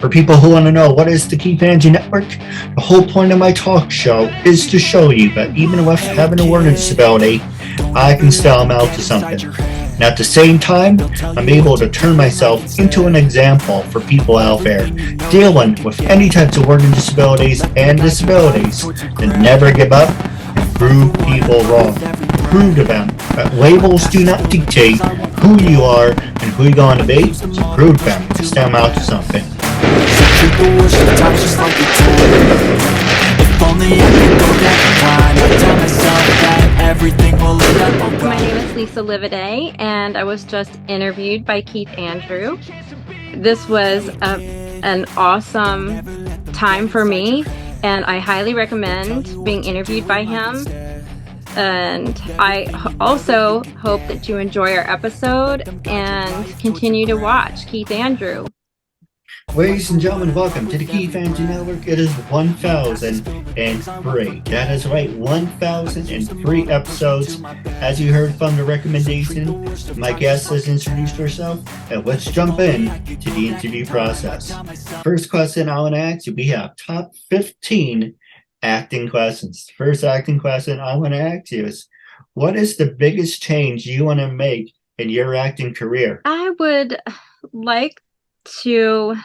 For people who want to know what is the KeithAndrewNetwork, the whole point of my talk show is to show you that even with having a learning disability, I can still amount to something. And at the same time, I'm able to turn myself into an example for people out there dealing with any types of learning disabilities and disabilities, and never give up and prove people wrong. Prove to them that labels do not dictate who you are and who you're going to be, so prove to them to stand out to something. My name is Livaudais, and I was just interviewed by Keith Andrew. This was an awesome time for me, and I highly recommend being interviewed by him. And I also hope that you enjoy our episode and continue to watch Keith Andrew. Ladies and gentlemen, welcome to the KeithAndrewNetwork. It is 1003. That is right, 1003 episodes. As you heard from the recommendation, my guest has introduced herself, and let's jump in to the interview process. First question I want to ask you, we have top 15 acting questions. First acting question I want to ask you is, what is the biggest change you want to make in your acting career? I would like to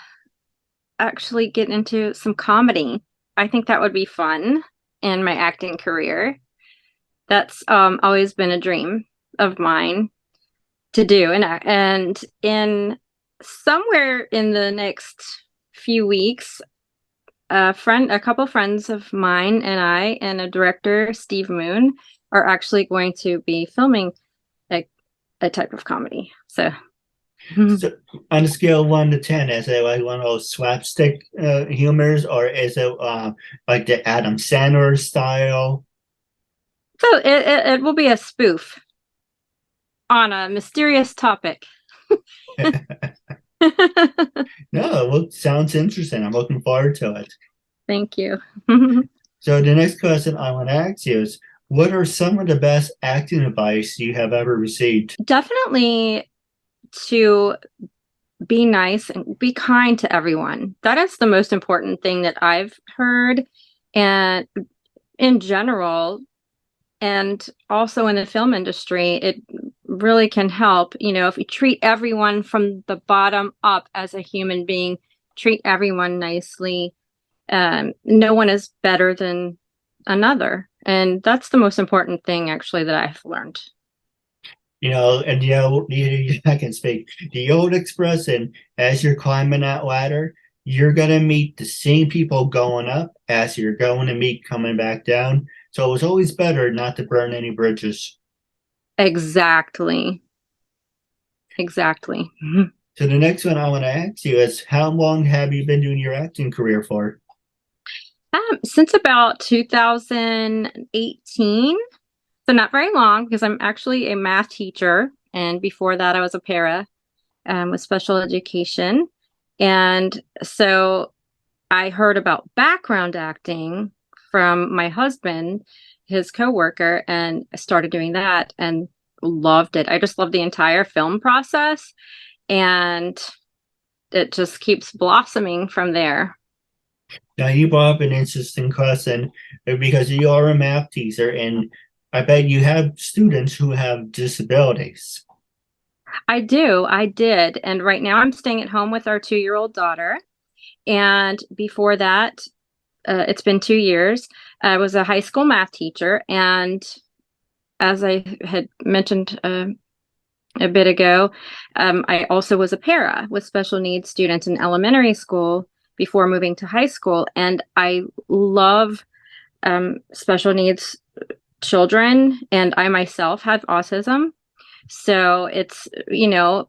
actually get into some comedy. I think that would be fun in my acting career. That's always been a dream of mine to do. And in somewhere in the next few weeks, a couple friends of mine and I and a director, Steve Moon, are actually going to be filming a type of comedy. So on a scale of 1 to 10, is it like one of those slapstick humors, or is it like the Adam Sandler style? So it will be a spoof on a mysterious topic. No, well, sounds interesting. I'm looking forward to it. Thank you. So the next question I want to ask you is, what are some of the best acting advice you have ever received? Definitely to be nice and be kind to everyone. That is the most important thing that I've heard, and in general, and also in the film industry, it really can help. You know, if you treat everyone from the bottom up as a human being, treat everyone nicely, no one is better than another. And that's the most important thing, actually, that I've learned. You know, and I can speak. The old expression, as you're climbing that ladder, you're going to meet the same people going up as you're going to meet coming back down. So it's always better not to burn any bridges. Exactly. So the next one I want to ask you is, how long have you been doing your acting career for? Since about 2018. So not very long, because I'm actually a math teacher. And before that, I was a para with special education. And so I heard about background acting from my husband, his coworker, and I started doing that and loved it. I just love the entire film process, and it just keeps blossoming from there. Now, you brought up an interesting question, because you are a math teacher, and I bet you have students who have disabilities. I did. And right now I'm staying at home with our 2-year-old daughter. And before that, it's been 2 years. I was a high school math teacher. And as I had mentioned a bit ago, I also was a para with special needs students in elementary school before moving to high school. And I love special needs children, and I myself have autism. So it's, you know,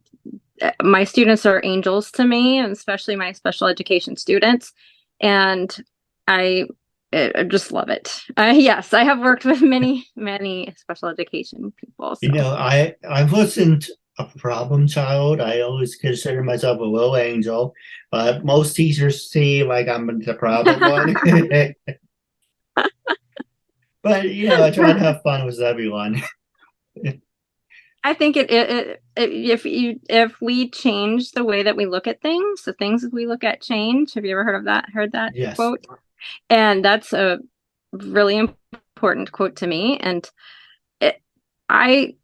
my students are angels to me, and especially my special education students. And I just love it. Yes, I have worked with many special education people. So. You know, I wasn't a problem child. I always consider myself a little angel, but most teachers see like I'm the problem one. But, you know, I try to have fun with everyone. I think if we change the way that we look at things, the things that we look at change. Have you ever heard that Yes. quote? And that's a really important quote to me. And it, I,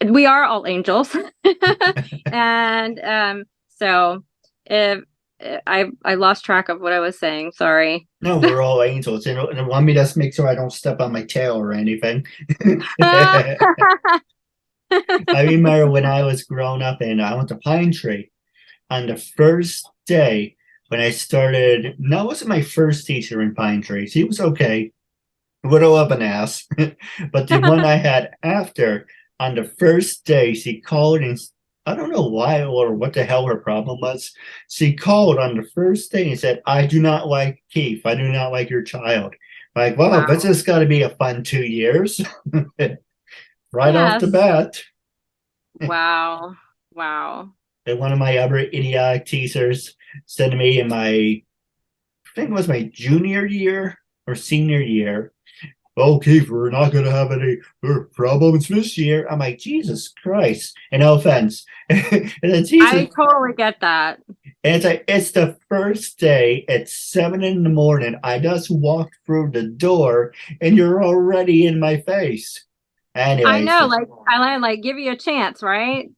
we are all angels. And so if I lost track of what I was saying. Sorry. No, we're all angels. And let me just make sure I don't step on my tail or anything. I remember when I was growing up and I went to Pine Tree on the first day when I started. No, it wasn't my first teacher in Pine Tree. He was okay, a little of an ass. But the one I had after, on the first day, she called and I don't know why or what the hell her problem was. She called on the first day and said, "I do not like Keith. I do not like your child." Like, wow, this Wow. has got to be a fun 2 years. Right off the Yes. bat. Wow. Wow. And one of my other idiotic teachers said to me in I think it was my junior year or senior year, "Oh, Keith, we're not going to have any problems this year." I'm like, Jesus Christ. And no offense. And then I Jesus, totally get that. and it's like, it's the first day at 7 in the morning. I just walked through the door and you're already in my face. I Anyways, know, like I like give you a chance, right?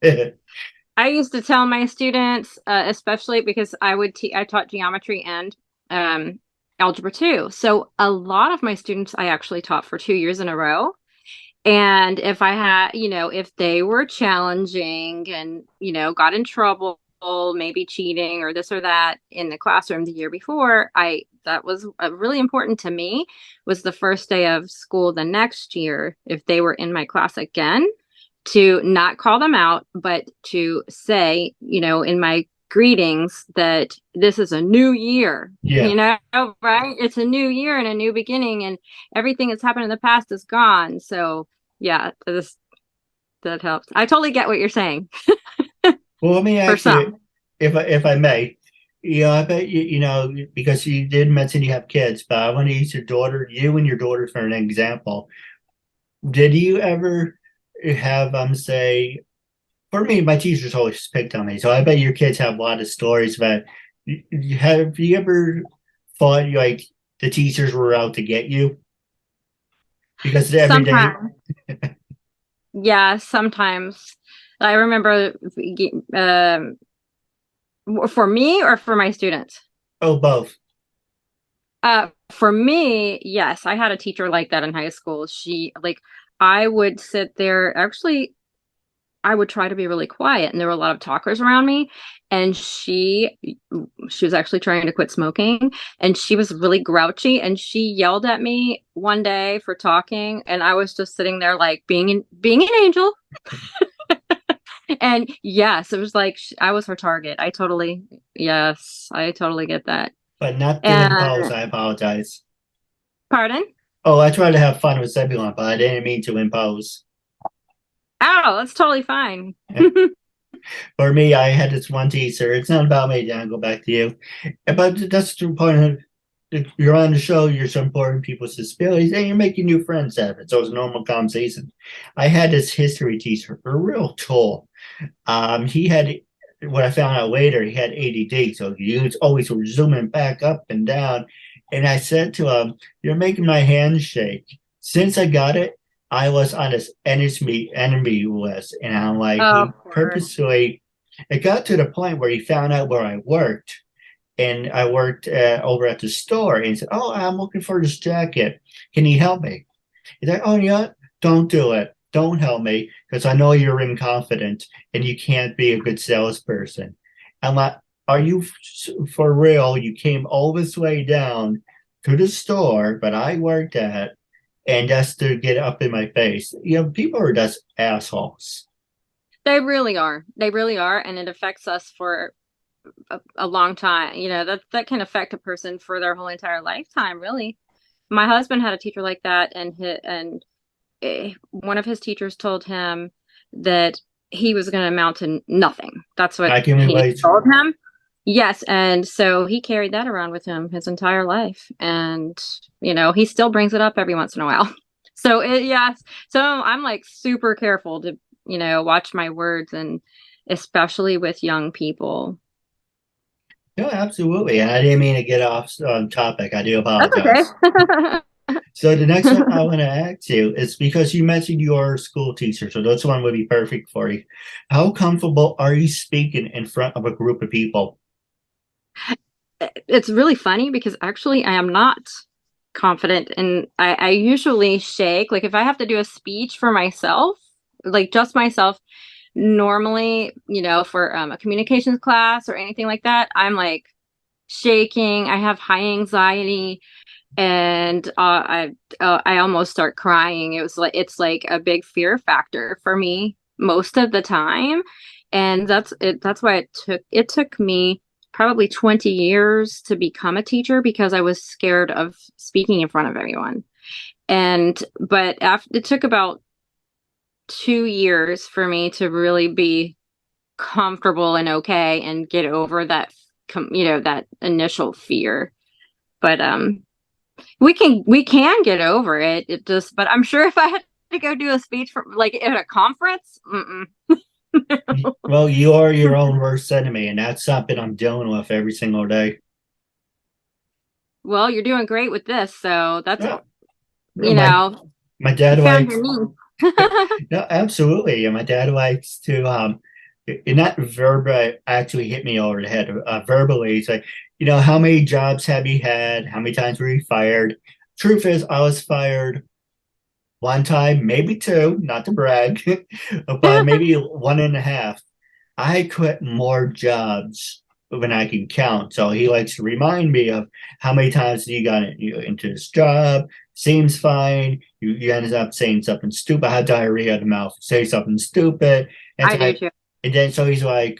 I used to tell my students, especially because I taught geometry and algebra too. So a lot of my students I actually taught for 2 years in a row. And if I had, if they were challenging and, got in trouble, maybe cheating or this or that in the classroom the year before, that was really important to me, was the first day of school the next year, if they were in my class again, to not call them out, but to say, in my greetings that this is a new year, yeah. right? It's a new year and a new beginning, and everything that's happened in the past is gone. So yeah, that helps. I totally get what you're saying. Well, let me For ask you, some. if I may. I bet because you did mention you have kids, but I want to use you and your daughter for an example. Did you ever have say, for me, my teachers always picked on me, so I bet your kids have a lot of stories about. Have you ever thought like the teachers were out to get you because every day? Sometimes. Yeah, sometimes. I remember for me or for my students. Oh, both. For me, yes, I had a teacher like that in high school. I would sit there. Actually, I would try to be really quiet, and there were a lot of talkers around me. And she was actually trying to quit smoking, and she was really grouchy. And she yelled at me one day for talking, and I was just sitting there like being an angel. And yes, it was like I was her target. Yes, I totally get that. But not to impose. And I apologize. pardon? Oh, I tried to have fun with Zebulon, but I didn't mean to impose. Oh, that's totally fine. For me, I had this one teacher. It's not about me, Dan. Go back to you. But that's the point of you're on the show, you're supporting people's disabilities, and you're making new friends out of it. So it's a normal conversation. I had this history teacher, a real tool. He had what I found out later, he had ADD, so he was always zooming back up and down. And I said to him, "You're making my hands shake." Since I got it, I was on this enemy list, and I'm like, Oh, he of course. purposely. It got to the point where he found out where I worked, and I worked over at the store, and he said, "Oh, I'm looking for this jacket. Can you help me?" He's like, "Oh, yeah, don't do it. Don't help me because I know you're inconfident and you can't be a good salesperson." I'm like, "Are you for real? You came all this way down to the store that I worked at and just to get up in my face." People are just assholes. They really are. They really are, and it affects us for a long time. That can affect a person for their whole entire lifetime, really. My husband had a teacher like that, and one of his teachers told him that he was going to amount to nothing. That's what I can he relate. told him. Yes, and so he carried that around with him his entire life, and he still brings it up every once in a while. So yes, so I'm like super careful to watch my words, and especially with young people. No, absolutely. And I didn't mean to get off on topic. I do That's apologize. okay. So the next one I want to ask you is because you mentioned you're a school teacher, so this one would be perfect for you. How comfortable are you speaking in front of a group of people? It's really funny because actually I am not confident, and I usually shake. Like if I have to do a speech for myself, like just myself, normally, for a communications class or anything like that, I'm like shaking. I have high anxiety, and I almost start crying. It's like a big fear factor for me most of the time, and that's it. That's why it took me probably 20 years to become a teacher, because I was scared of speaking in front of everyone. But after it took about 2 years for me to really be comfortable and okay and get over that initial fear. But we can get over it. But I'm sure if I had to go do a speech for like at a conference, Well, you are your own worst enemy, and that's something I'm dealing with every single day. well, you're doing great with this, so that's Yeah, you my know my you dad found likes. your niche. No, absolutely. And my dad likes to and not verbally actually hit me over the head. Verbally, he's like, how many jobs have you had? How many times were you fired? Truth is, I was fired one time, maybe two, not to brag, but maybe one and a half. I quit more jobs than I can count. So he likes to remind me of how many times you got into this job. Seems fine. You ended up saying something stupid. I had diarrhea of the mouth. Say something stupid. And I it's do like, too. and then so he's like,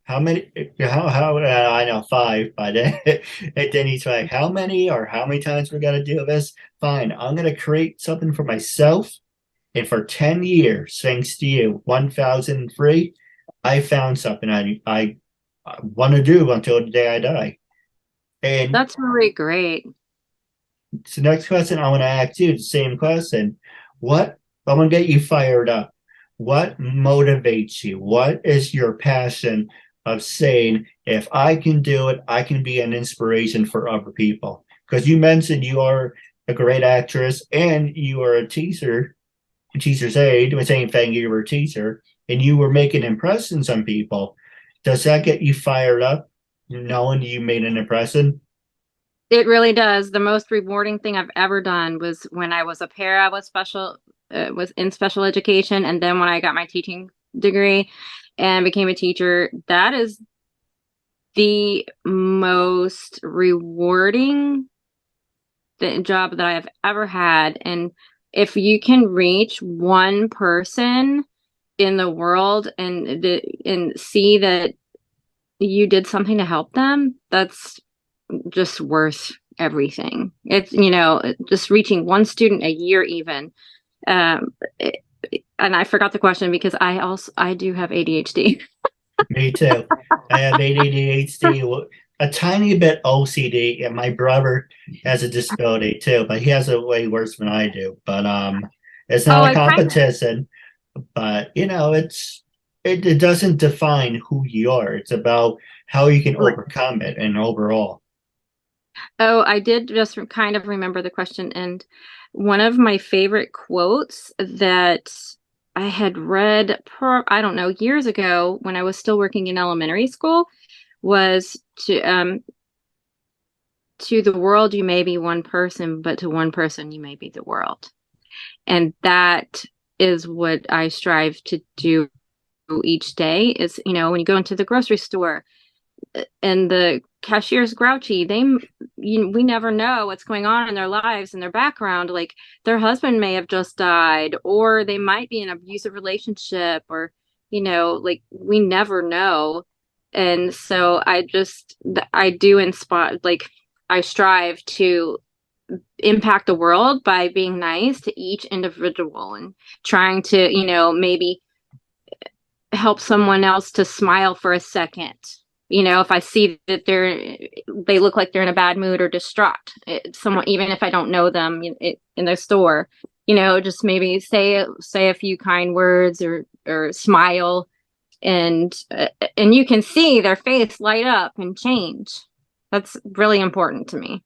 how many? How? I know five, but and then he's like, how many or how many times we got to do this? Fine, I'm gonna create something for myself, and for 10 years, thanks to you, 1003, I found something I want to do until the day I die. And That's really great. so the next question I want to ask you, the same question. What, I'm going to get you fired up. What motivates you? What is your passion of saying, if I can do it, I can be an inspiration for other people? Because you mentioned you are a great actress and you are a teacher's aide, the same thing, you were a teacher, and you were making impressions on people. Does that get you fired up, knowing you made an impression? It really does. The most rewarding thing I've ever done was when I was a para was in special education, and then when I got my teaching degree and became a teacher. That is the most rewarding job that I have ever had. And if you can reach one person in the world and see that you did something to help them, that's just worth everything. It's, just reaching one student a year even. Um, it, and I forgot the question because I do have ADHD. Me too. I have ADHD, a tiny bit OCD, and my brother has a disability too, but he has it way worse than I do. But it's Oh, not a I kind of competition. But it doesn't define who you are. It's about how you can overcome it and overall. Oh, I did just kind of remember the question. And one of my favorite quotes that I had read, I don't know, years ago when I was still working in elementary school was to the world, you may be one person, but to one person, you may be the world. And that is what I strive to do each day is, when you go into the grocery store, and the cashier's grouchy, we never know what's going on in their lives and their background. Like their husband may have just died, or they might be in an abusive relationship, or like we never know. And so I do inspire, like I strive to impact the world by being nice to each individual and trying to maybe help someone else to smile for a second. If I see that they look like they're in a bad mood or distraught, someone, even if I don't know them in the store, just maybe say a few kind words or smile, and you can see their face light up and change. That's really important to me.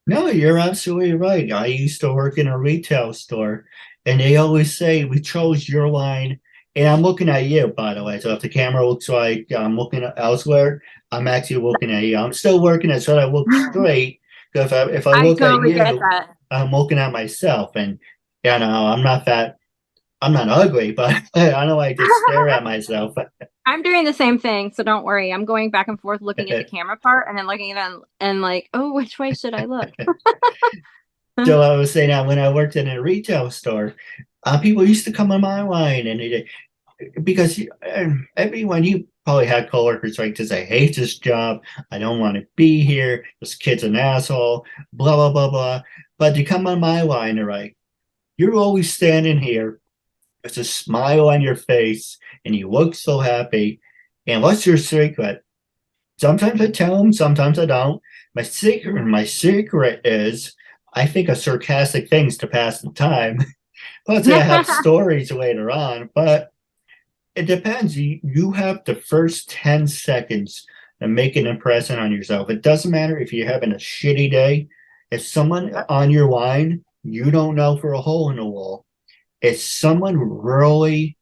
No, you're absolutely right. I used to work in a retail store, and they always say, we chose your line. And I'm looking at you, by the way. So if the camera looks like I'm looking elsewhere, I'm actually looking at you. I'm still working it so that I look straight. Because if I I look at totally get you, that. I'm looking at myself. And, I'm not that, I'm not ugly, but I know I just stare at myself. I'm doing the same thing, so don't worry. I'm going back and forth looking at the camera part and then looking at it and like, oh, which way should I look? So I was saying that when I worked in a retail store, people used to come on my line and because everyone, you probably had coworkers right to say, I hate this job, I don't want to be here, this kid's an asshole, blah blah blah blah. But you come on my line, all right, you're always standing here with a smile on your face and you look so happy. And what's your secret? Sometimes I tell them, sometimes I don't. My secret is I think of sarcastic things to pass the time. Plus, I have stories later on, but it depends. You have the first 10 seconds to make an impression on yourself. It doesn't matter if you're having a shitty day. If someone on your line you don't know for a hole in the wall, it's someone really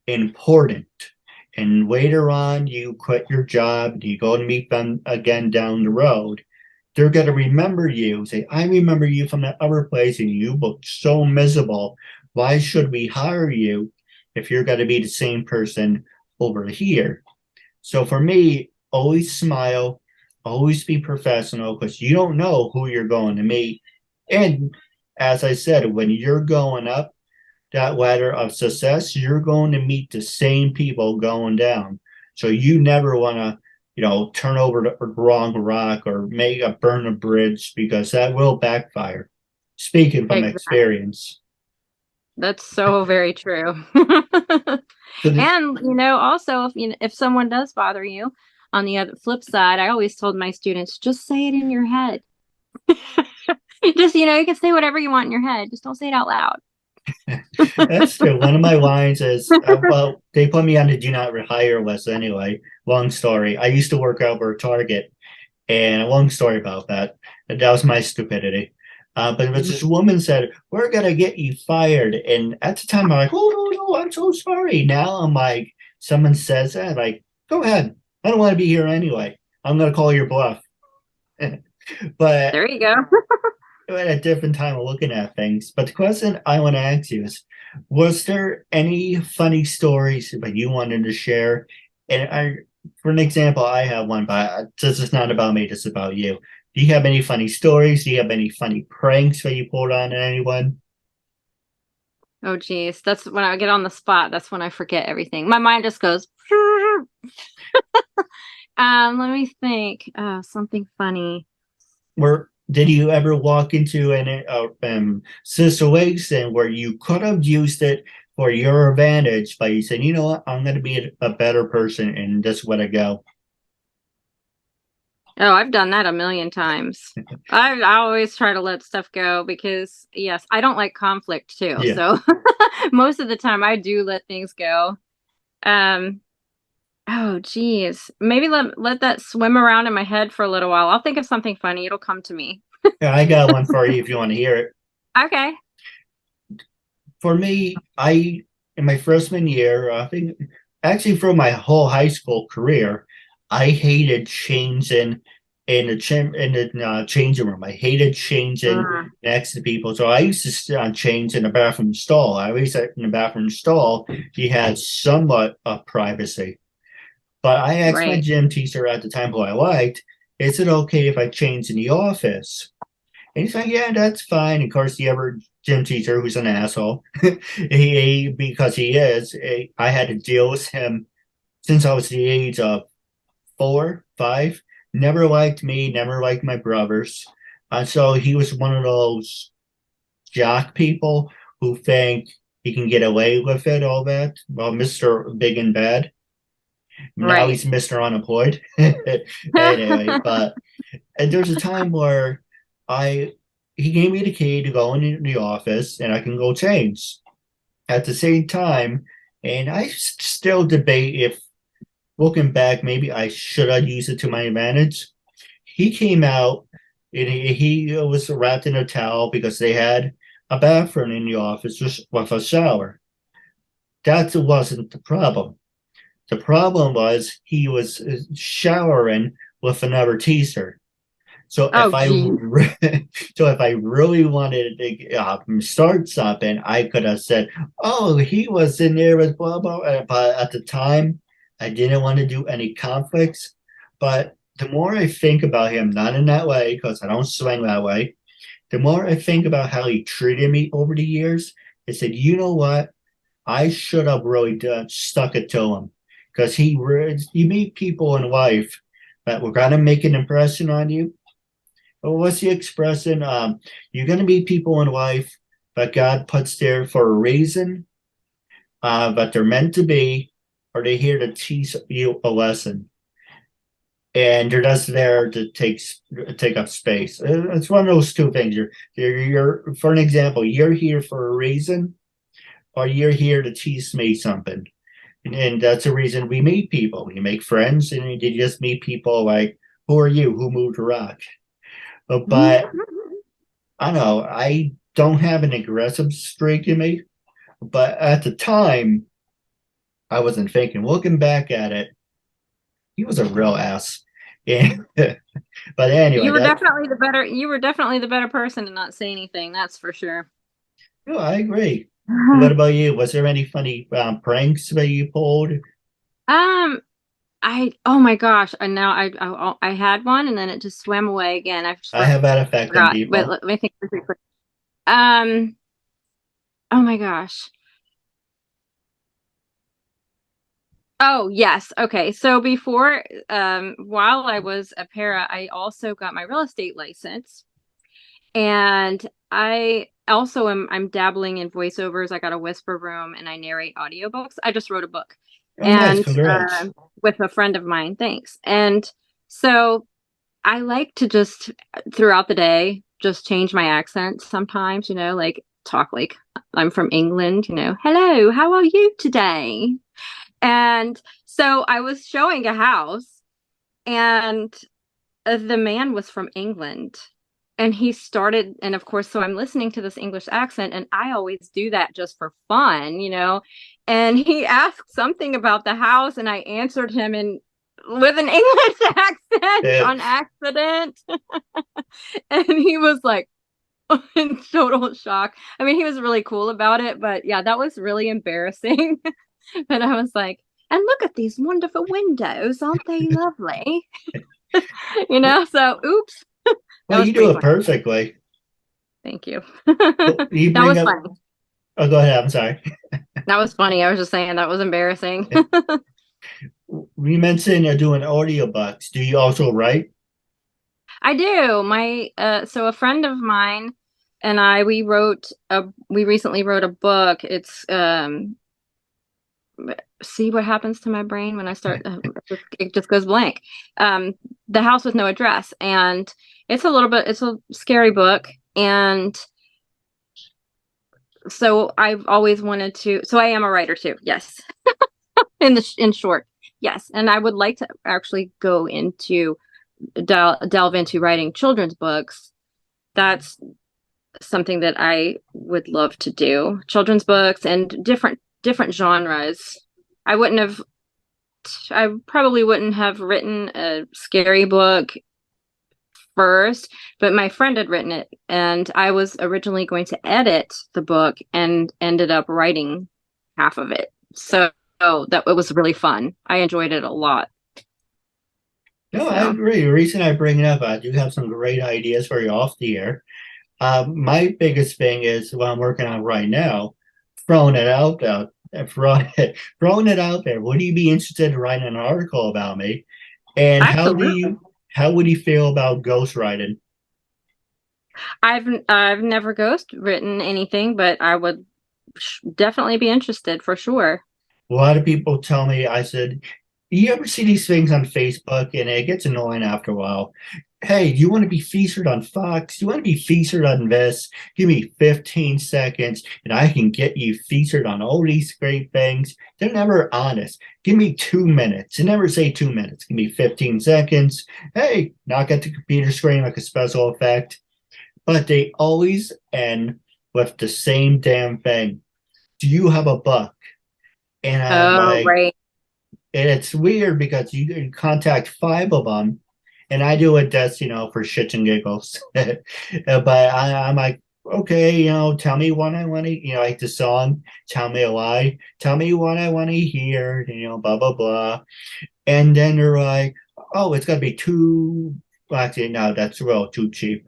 important. And later on, you quit your job, you go and meet them again down the road. They're going to remember you, say, I remember you from that other place and you looked so miserable. Why should we hire you if you're going to be the same person over here? So for me, always smile, always be professional because you don't know who you're going to meet. And as I said, when you're going up that ladder of success, you're going to meet the same people going down. So you never want to, turn over the wrong rock or burn a bridge because that will backfire. Speaking from Exactly. experience. That's so very true. So the, And also if someone does bother you, on the other flip side, I always told my students, just say it in your head. Just, you can say whatever you want in your head. Just don't say it out loud. that's true. One of my lines is, well, they put me on the do not rehire list anyway. Long story. I used to work over at Target, and a long story about that. That was my stupidity. But this woman said, we're going to get you fired. And at the time, I'm like, oh, no, no, I'm so sorry. Now I'm like, someone says that, like, go ahead. I don't want to be here anyway. I'm going to call your bluff. But There you go. at a different time of looking at things. But the question I want to ask you is, was there any funny stories that you wanted to share? And for an example, I have one, but this is not about me, this is about you. Do you have any funny stories? Do you have any funny pranks that you pulled on anyone? Oh, geez. That's when I get on the spot. That's when I forget everything. My mind just goes. Let me think. Something funny. Where did you ever walk into an situation where you could have used it for your advantage, but you said, you know what, I'm going to be a better person and just let it go? Oh, I've done that a million times. I always try to let stuff go because, yes, I don't like conflict too. Yeah. So most of the time I do let things go. Um, oh, geez. Maybe let that swim around in my head for a little while. I'll think of something funny. It'll come to me. Yeah, I got one for you if you want to hear it. Okay. For me, in my freshman year, I think actually for my whole high school career, I hated changing in the changing room. I hated changing Mm, next to people. So I used to change in the bathroom stall. I always said in the bathroom stall, you had somewhat of privacy. But I asked my right. gym teacher at the time who I liked, is it okay if I change in the office? And he's like, yeah, that's fine. Of course, the other gym teacher who's an asshole, because he is, I had to deal with him since I was the age of 4, 5. Never liked me, never liked my brothers. So he was one of those jock people who think he can get away with it, all that. Well, Mr. Big and Bad. Now Right. he's Mr. Unemployed. Anyway, but and there's a time where I he gave me the key to go in the office and I can go change. At the same time, and I still debate if, looking back, maybe I should have used it to my advantage. He came out and he was wrapped in a towel because they had a bathroom in the office just with a shower. That wasn't the problem. The problem was he was showering with another teacher. So Oh, geez. if I really wanted to start something, I could have said, "Oh, he was in there with blah blah." But at the time, I didn't want to do any conflicts. But the more I think about him, not in that way because I don't swing that way. The more I think about how he treated me over the years, I said, "You know what? I should have really stuck it to him because you meet people in life that were gonna make an impression on you. Well, what's the expression? You're going to meet people in life that God puts there for a reason, that they're meant to be, or they're here to teach you a lesson. And they're just there to take up space. It's one of those two things. You're for an example, you're here for a reason, or you're here to teach me something. And that's the reason we meet people. You make friends, and you just meet people like, who are you? Who moved a rock? But I don't know. I don't have an aggressive streak in me, but at the time, I wasn't thinking. Looking back at it, he was a real ass. And, but anyway, You were definitely the better person to not say anything. That's for sure. no, I agree. What about you? Was there any funny pranks that you pulled? Um, oh my gosh, and now I had one and then it just swam away again. I just I have that effect on forgot. Wait, people. let me think really quick. Um, oh my gosh. Oh, yes. Okay. So before, while I was a para, I also got my real estate license. And I also I'm dabbling in voiceovers. I got a whisper room and I narrate audiobooks. I just wrote a book Oh, nice. and Congrats. with a friend of mine. Thanks. And so I like to just throughout the day just change my accent sometimes, like talk like I'm from England, hello, how are you today? And so I was showing a house and the man was from England. And he started, and of course, so I'm listening to this English accent, and I always do that just for fun. And he asked something about the house, and I answered him with an English accent Uh, on accident. And he was like in total shock. I mean, he was really cool about it, but yeah, that was really embarrassing. And I was like, and look at these wonderful windows, aren't they lovely? So oops. That well, was you do pretty it funny. perfectly. Thank you. You That bring was up. funny. Oh, go ahead. I'm sorry. That was funny. I was just saying that was embarrassing. We mentioned doing audiobooks. Do you also write? I do. So a friend of mine and we recently wrote a book. It's see what happens to my brain when I start it just goes blank. The House with No Address, and it's a scary book, and so I've always wanted to, so I am a writer too. Yes. In short. Yes, and I would like to actually go into delve into writing children's books. That's something that I would love to do. Children's books and different genres. I wouldn't have I probably wouldn't have written a scary book first, but my friend had written it and I was originally going to edit the book and ended up writing half of it. So that it was really fun. I enjoyed it a lot. No, I So agree. The reason I bring it up, I do have some great ideas for you off the air. My biggest thing is what I'm working on right now, throwing it out there, throwing it out there. Would you be interested in writing an article about me? And absolutely. how would you feel about ghostwriting? I've never ghost written anything, but I would definitely be interested for sure. A lot of people tell me, I said, you ever see these things on Facebook and it gets annoying after a while. Hey, do you want to be featured on Fox? Do you want to be featured on this? Give me 15 seconds and I can get you featured on all these great things. They're never honest. Give me 2 minutes. They never say 2 minutes. Give me 15 seconds. Hey, knock at the computer screen like a special effect. But they always end with the same damn thing. Do you have a buck? And I'm Oh, like, right. and it's weird because you can contact 5 of them, and I do it just, for shits and giggles. But I'm like, okay, tell me what I want to, like the song, tell me a lie, tell me what I want to hear, blah, blah, blah. And then they're like, oh, it's got to be well, actually, no, that's real too cheap.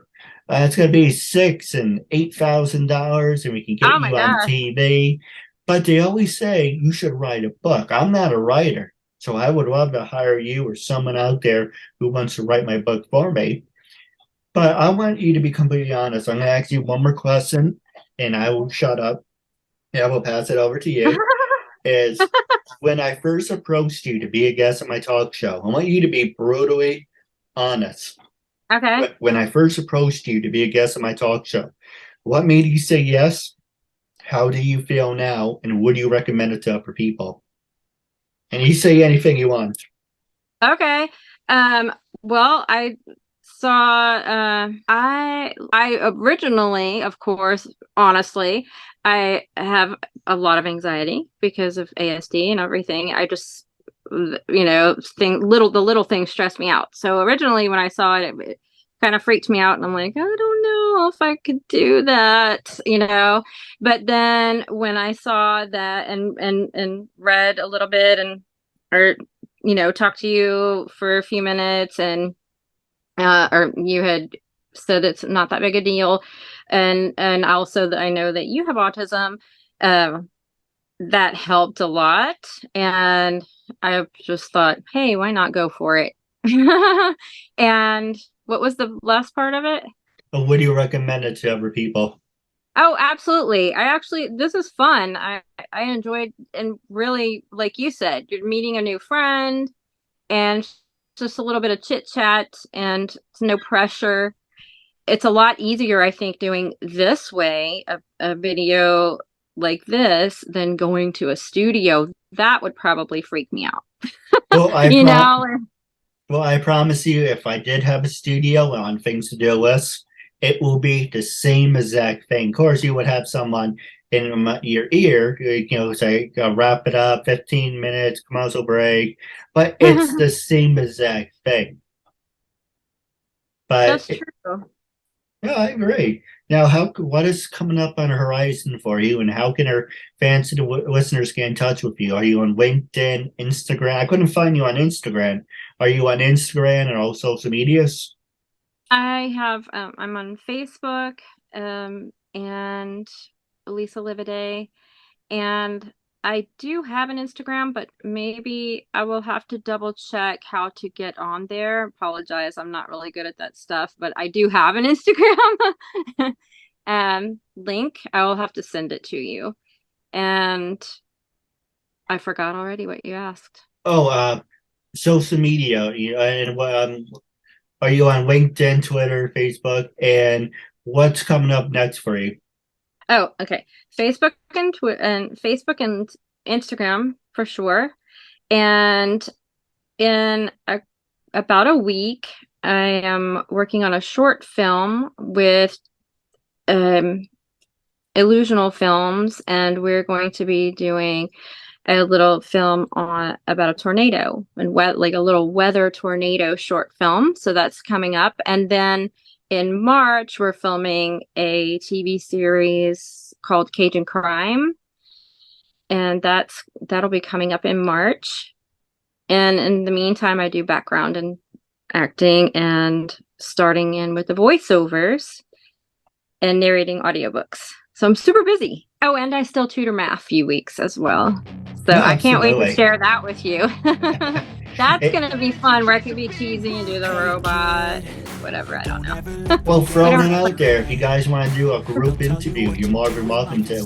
It's going to be $6,000 and $8,000, and we can get Oh my you on gosh. TV. But they always say you should write a book. I'm not a writer, so I would love to hire you or someone out there who wants to write my book for me. But I want you to be completely honest. I'm going to ask you one more question, and I will shut up. And I will pass it over to you. Is when I first approached you to be a guest on my talk show, I want you to be brutally honest. Okay. When I first approached you to be a guest on my talk show, what made you say yes? How do you feel now? And would you recommend it to other people? And you say anything you want. Okay. Um, well, I saw I originally, of course, honestly, I have a lot of anxiety because of ASD and everything. I just the little things stress me out. So originally when I saw it, it kind of freaked me out and I'm like, I don't know if I could do that. But then when I saw that and read a little bit and or talked to you for a few minutes and or you had said it's not that big a deal, and also that I know that you have autism, that helped a lot, and I just thought, hey, why not go for it? And what was the last part of it? But would you recommend it to other people? Oh, absolutely. This is fun. I enjoyed, and really, like you said, you're meeting a new friend and just a little bit of chit chat and it's no pressure. It's a lot easier, I think, doing this way, a video like this, than going to a studio. That would probably freak me out. Well, I You prom know? well, I promise you, if I did have a studio on things to do list, it will be the same exact thing. Of course, you would have someone in your ear, say, wrap it up, 15 minutes, commercial break, but it's the same exact thing. But That's true. yeah, I agree. Now, what is coming up on the horizon for you, and how can our fans and listeners get in touch with you? Are you on LinkedIn, Instagram? I couldn't find you on Instagram. Are you on Instagram and all social medias? I'm on Facebook, and Lisa Livaudais, and I do have an Instagram, but maybe I will have to double check how to get on there. Apologize, I'm not really good at that stuff, but I do have an Instagram link. I will have to send it to you. And I forgot already what you asked. Oh, social media. And are you on LinkedIn, Twitter, Facebook? And what's coming up next for you? Oh, okay. Facebook and Instagram for sure. And in about a week, I am working on a short film with um, Illusional Films, and we're going to be doing a little film on about a tornado and like a little weather tornado short film. So that's coming up, and then in March we're filming a TV series called Cajun Crime, and that'll be coming up in March. And in the meantime, I do background and acting and starting in with the voiceovers and narrating audiobooks. So I'm super busy. Oh, and I still tutor math a few weeks as well. So Yeah, I can't wait to absolutely. share that with you. That's It, going to be fun where I can be cheesy and do the robot, whatever, I don't know. well, throwing Whatever. it out there, if you guys want to do a group interview, you're more than welcome to.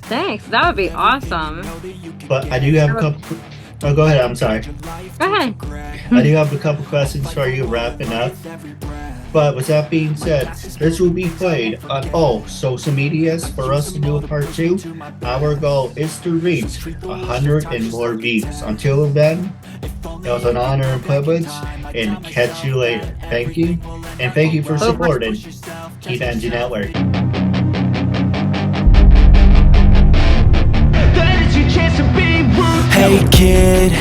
Thanks. That would be awesome. But I do have a couple. Oh, go ahead. I'm sorry. Go ahead. I do have a couple questions for you wrapping up. But with that being said, this will be played on all social medias for us to do a part 2. Our goal is to reach 100 and more views. Until then, it was an honor and privilege, and catch you later. Thank you, and thank you for supporting KeithAndrewNetWork. Hey kid,